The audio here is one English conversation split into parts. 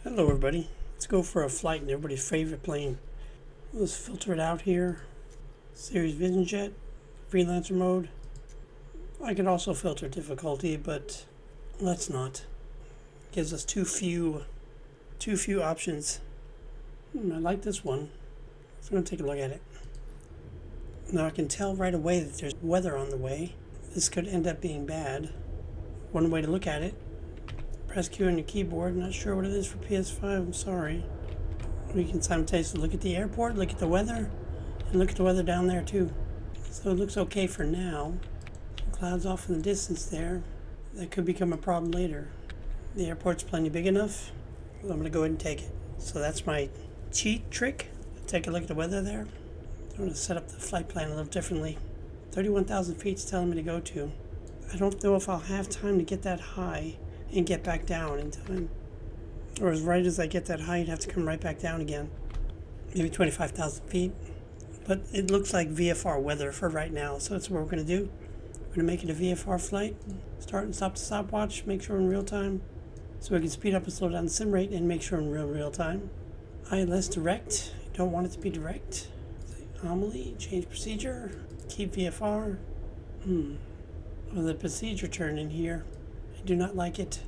Hello everybody, let's go for a flight in everybody's favorite plane. Let's filter it out here. Series Vision Jet, freelancer mode. I could also filter difficulty, but let's not. Gives us too few options. I like this one, so I'm going to take a look at it. Now I can tell right away that there's weather on the way. This could end up being bad. One way to look at it. Press Q on your keyboard. Not sure what it is for PS5. I'm sorry. We can simultaneously look at the airport, look at the weather, and look at the weather down there too. So it looks okay for now. Some clouds off in the distance there. That could become a problem later. The airport's plenty big enough. I'm going to go ahead and take it. So that's my cheat trick. Take a look at the weather there. I'm going to set up the flight plan a little differently. 31,000 feet is telling me to go to. I don't know if I'll have time to get that high and get back down in time. Or as right as I get that high, you'd have to come right back down again. Maybe 25,000 feet. But it looks like VFR weather for right now, so that's what we're going to do. We're going to make it a VFR flight. Start and stop the stopwatch, make sure in real time. So we can speed up and slow down the sim rate and make sure in real time. ILS direct. You don't want it to be direct. Anomaly, change procedure, keep VFR. Well, the procedure turn in here. I do not like it.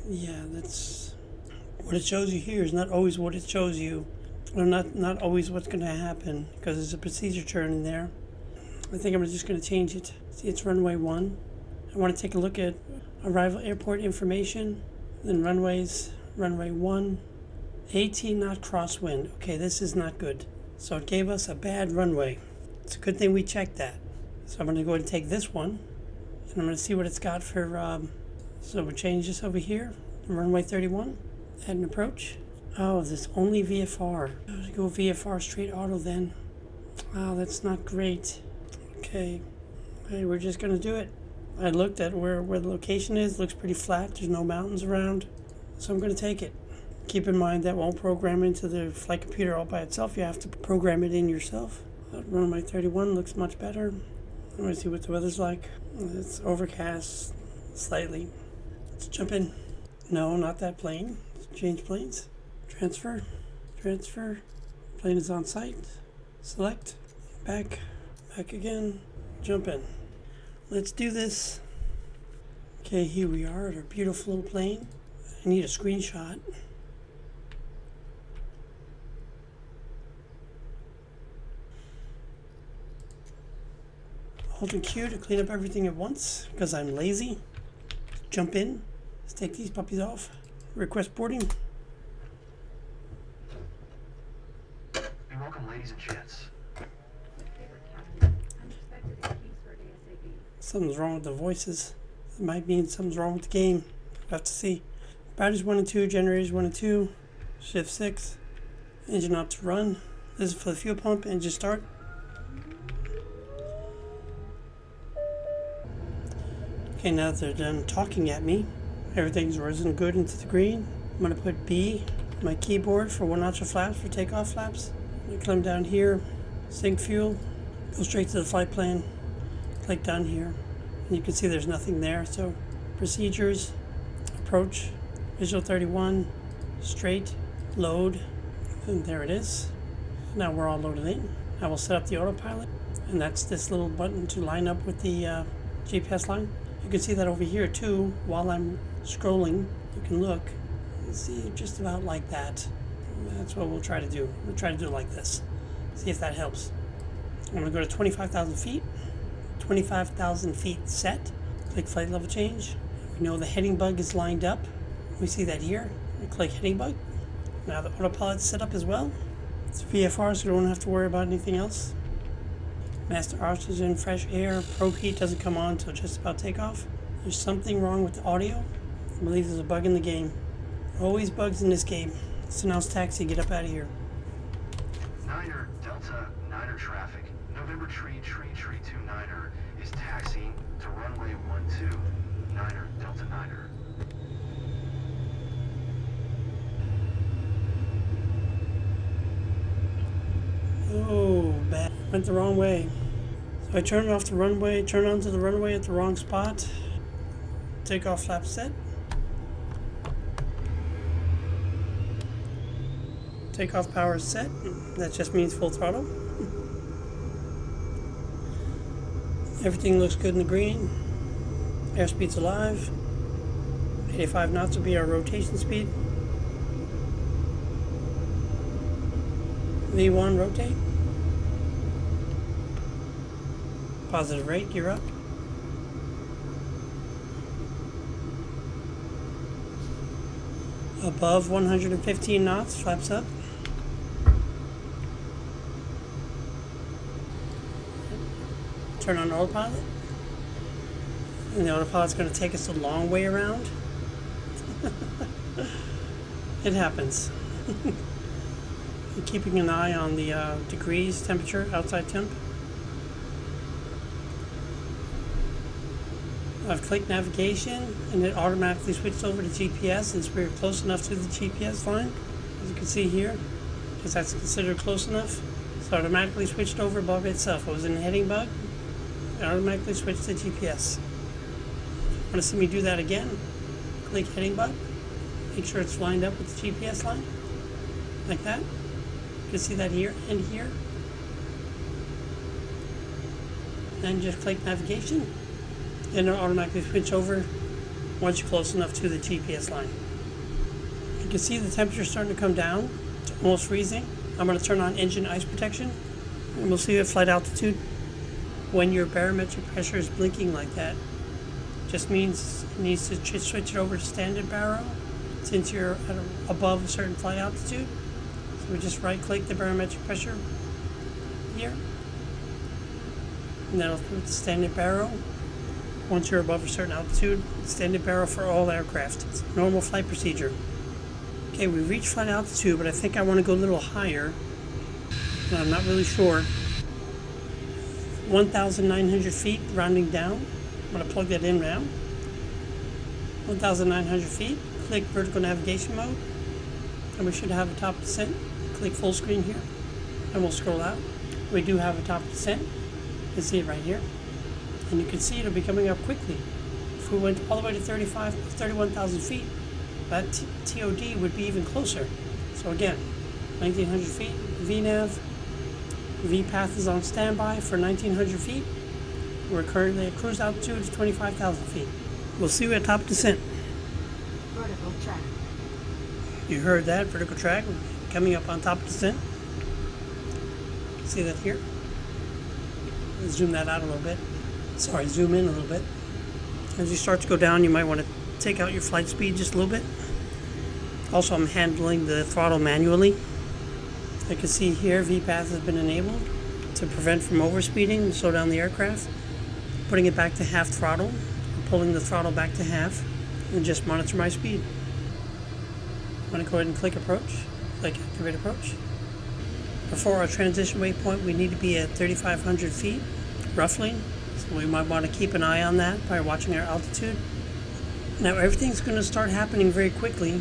Yeah, that's what it shows you here is not always what it shows you, or not always what's going to happen, because there's a procedure turn in there. I think I'm just going to change it. See, it's runway 1. I want to take a look at arrival airport information, then runways, runway 1, 18 knot crosswind. Okay, this is not good. So it gave us a bad runway. It's a good thing we checked that. So I'm going to go ahead and take this one, and I'm going to see what it's got for, so we'll change this over here, runway 31, add an approach. Oh, this only VFR. Go VFR straight auto then. Oh, that's not great. Okay, we're just going to do it. I looked at where the location is, looks pretty flat, there's no mountains around, so I'm going to take it. Keep in mind that won't program into the flight computer all by itself, you have to program it in yourself. Runway 31 looks much better. Let me see what the weather's like. It's overcast slightly. Let's jump in. No, not that plane. Let's change planes. Transfer. Plane is on site. Select. Back again. Jump in. Let's do this. Okay, here we are at our beautiful little plane. I need a screenshot. Hold and Q to clean up everything at once, because I'm lazy. Jump in. Let's take these puppies off. Request boarding. You're welcome, ladies and gents. Something's wrong with the voices. It might mean something's wrong with the game. We'll have to see. Batteries 1 and 2, generators 1 and 2, shift 6, engine out to run. This is for the fuel pump, engine start. Okay, now that they're done talking at me, everything's risen good into the green. I'm going to put B on my keyboard for 1 notch of flaps for takeoff flaps. I'm going to come down here, sync fuel, go straight to the flight plan, click down here. And you can see there's nothing there. So procedures, approach, visual 31, straight, load, and there it is. Now we're all loaded in. I will set up the autopilot, and that's this little button to line up with the GPS line. You can see that over here too. While I'm scrolling, you can look and see just about like that. That's what we'll try to do. We'll try to do it like this. See if that helps. I'm going to go to 25,000 feet. 25,000 feet set. Click flight level change. We know the heading bug is lined up. We see that here. We click heading bug. Now the autopilot's set up as well. It's VFR, so we don't have to worry about anything else. Master oxygen, fresh air, probe heat doesn't come on until just about takeoff. There's something wrong with the audio. I believe there's a bug in the game. Always bugs in this game. So now it's taxi, get up out of here. Niner, Delta, Niner traffic. November tree 2 Niner is taxiing to runway 12. Niner, Delta Niner. Oh, bad. Went the wrong way. So I turned off the runway, turned onto the runway at the wrong spot. Takeoff flap set. Takeoff power is set. That just means full throttle. Everything looks good in the green. Airspeed's alive. 85 knots will be our rotation speed. V1 rotate. Positive rate, gear up. Above 115 knots, flaps up. Turn on autopilot. And the autopilot's going to take us a long way around. It happens. Keeping an eye on the degrees, temperature, outside temp. I've clicked navigation and it automatically switched over to GPS since we're close enough to the GPS line, as you can see here, because that's considered close enough. So it automatically switched over above itself. I was in a heading bug, it automatically switched to GPS. Want to see me do that again? Click heading bug, make sure it's lined up with the GPS line, like that. You can see that here and here. Then just click navigation. And it'll automatically switch over once you're close enough to the GPS line. You can see the temperature starting to come down. It's almost freezing. I'm going to turn on engine ice protection, and we'll see at flight altitude. When your barometric pressure is blinking like that, just means it needs to switch it over to standard baro since you're above a certain flight altitude. So we just right-click the barometric pressure here, and that'll put the standard baro. Once you're above a certain altitude, standard baro for all aircraft. It's a normal flight procedure. Okay, we reached flight altitude, but I think I want to go a little higher. I'm not really sure. 1,900 feet, rounding down. I'm going to plug that in now. 1,900 feet. Click vertical navigation mode, and we should have a top descent. Click full screen here, and we'll scroll out. We do have a top descent. You can see it right here. And you can see it'll be coming up quickly. If we went all the way to 31,000 feet, that TOD would be even closer. So again, 1,900 feet, VNAV, VPath is on standby for 1,900 feet. We're currently at cruise altitude is 25,000 feet. We'll see you at top descent. Vertical track. You heard that, vertical track, coming up on top descent. You can see that here. Let's zoom that out a little bit. Sorry, zoom in a little bit. As you start to go down, you might want to take out your flight speed just a little bit. Also, I'm handling the throttle manually. I can see here VPath has been enabled to prevent from overspeeding and slow down the aircraft. Putting it back to half throttle, pulling the throttle back to half, and just monitor my speed. I'm going to go ahead and click approach, click activate approach. Before our transition waypoint, we need to be at 3,500 feet, roughly. So we might want to keep an eye on that by watching our altitude. Now everything's going to start happening very quickly.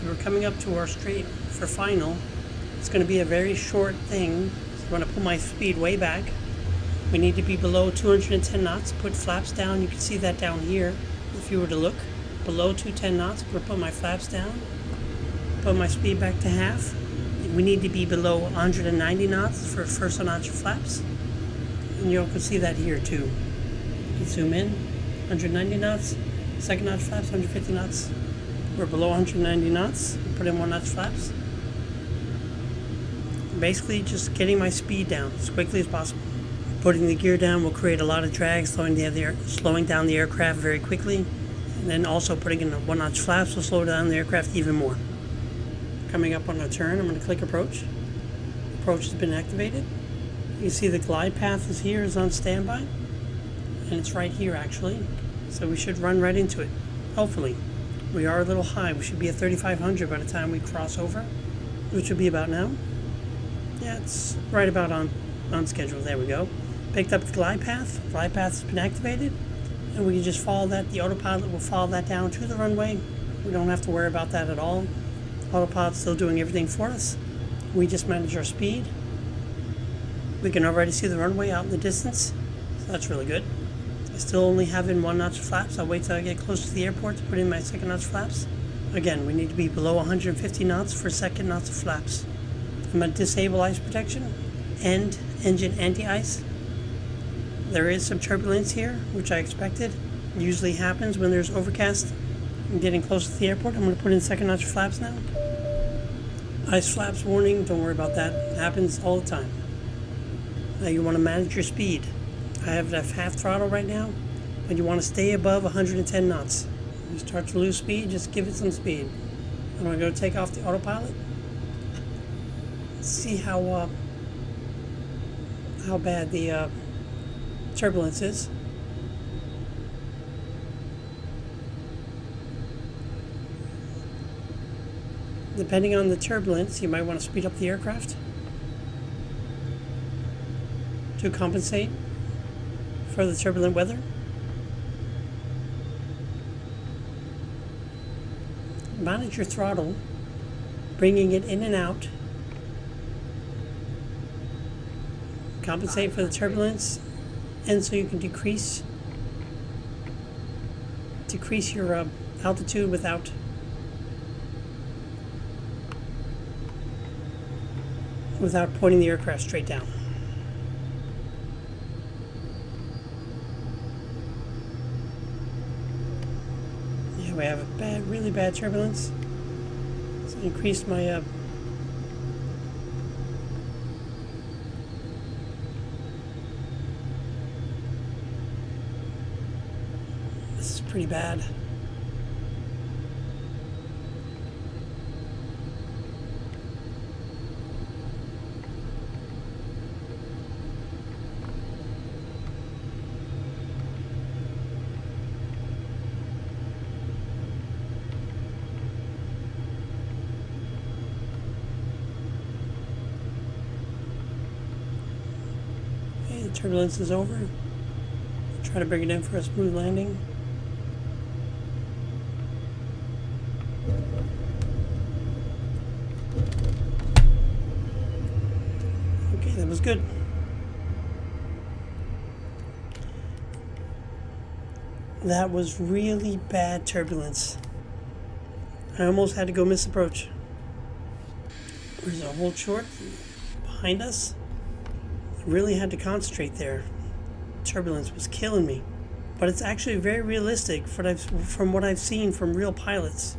We're coming up to our straight for final. It's going to be a very short thing. So I'm going to pull my speed way back. We need to be below 210 knots. Put flaps down. You can see that down here. If you were to look below 210 knots, I'm going to put my flaps down. Put my speed back to half. We need to be below 190 knots for first notch flaps. And you can see that here too. You can zoom in, 190 knots, second notch flaps, 150 knots. We're below 190 knots, put in one notch flaps. Basically just getting my speed down as quickly as possible. Putting the gear down will create a lot of drag, slowing down the aircraft very quickly. And then also putting in one notch flaps will slow down the aircraft even more. Coming up on a turn, I'm going to click approach. Approach has been activated. You see the glide path is on standby, and it's right here actually, so we should run right into it, hopefully. We are a little high. We should be at 3,500 by the time we cross over, which would be about now. Yeah, it's right about on schedule. There we go. Picked up the glide path. Glide path has been activated, and we can just follow that. The autopilot will follow that down to the runway. We don't have to worry about that at all. Autopilot's still doing everything for us. We just manage our speed. We can already see the runway out in the distance, so that's really good. I still only have in one notch flaps. I'll wait till I get close to the airport to put in my second notch flaps. Again, we need to be below 150 knots for second knots of flaps. I'm going to disable ice protection and engine anti-ice. There is some turbulence here, which I expected. It usually happens when there's overcast. I'm getting close to the airport. I'm going to put in second notch flaps now. Ice flaps warning, don't worry about that. It happens all the time. Now you want to manage your speed. I have it at half throttle right now, but you want to stay above 110 knots. You start to lose speed, just give it some speed. I'm going to go take off the autopilot. See how bad the turbulence is. Depending on the turbulence, you might want to speed up the aircraft to compensate for the turbulent weather. Manage your throttle, bringing it in and out. Compensate for the turbulence, and so you can decrease your altitude without pointing the aircraft straight down. Yeah, we have a really bad turbulence. So I increased my this is pretty bad. Turbulence is over. Try to bring it in for a smooth landing. Okay, that was good. That was really bad turbulence. I almost had to go misapproach. There's a hold short behind us. Really had to concentrate there. Turbulence was killing me. But it's actually very realistic from what I've seen from real pilots.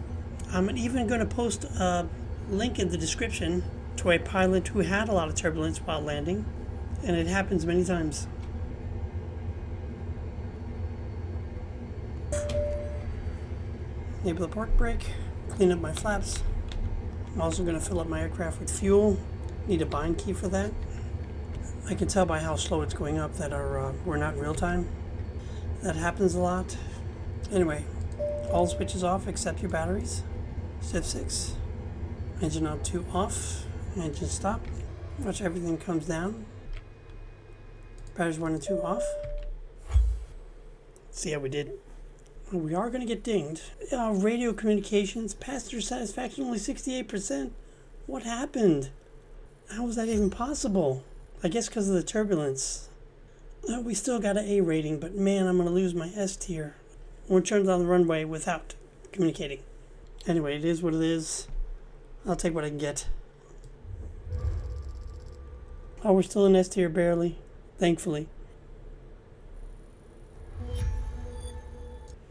I'm even going to post a link in the description to a pilot who had a lot of turbulence while landing, and it happens many times. Enable the park brake, clean up my flaps. I'm also going to fill up my aircraft with fuel. Need a bind key for that. I can tell by how slow it's going up that we're not in real time. That happens a lot. Anyway, all switches off except your batteries. Step 6. Engine on 2 off. Engine stop. Watch everything comes down. Batteries 1 and 2 off. See how we did. Well, we are going to get dinged. Radio communications, passenger satisfaction only 68%. What happened? How was that even possible? I guess because of the turbulence. We still got an A rating, but man, I'm going to lose my S tier. Won't turn down the runway without communicating. Anyway, it is what it is. I'll take what I can get. Oh, we're still in S tier, barely. Thankfully.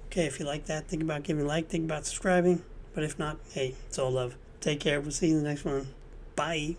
Okay, if you like that, think about giving a like, think about subscribing. But if not, hey, it's all love. Take care. We'll see you in the next one. Bye.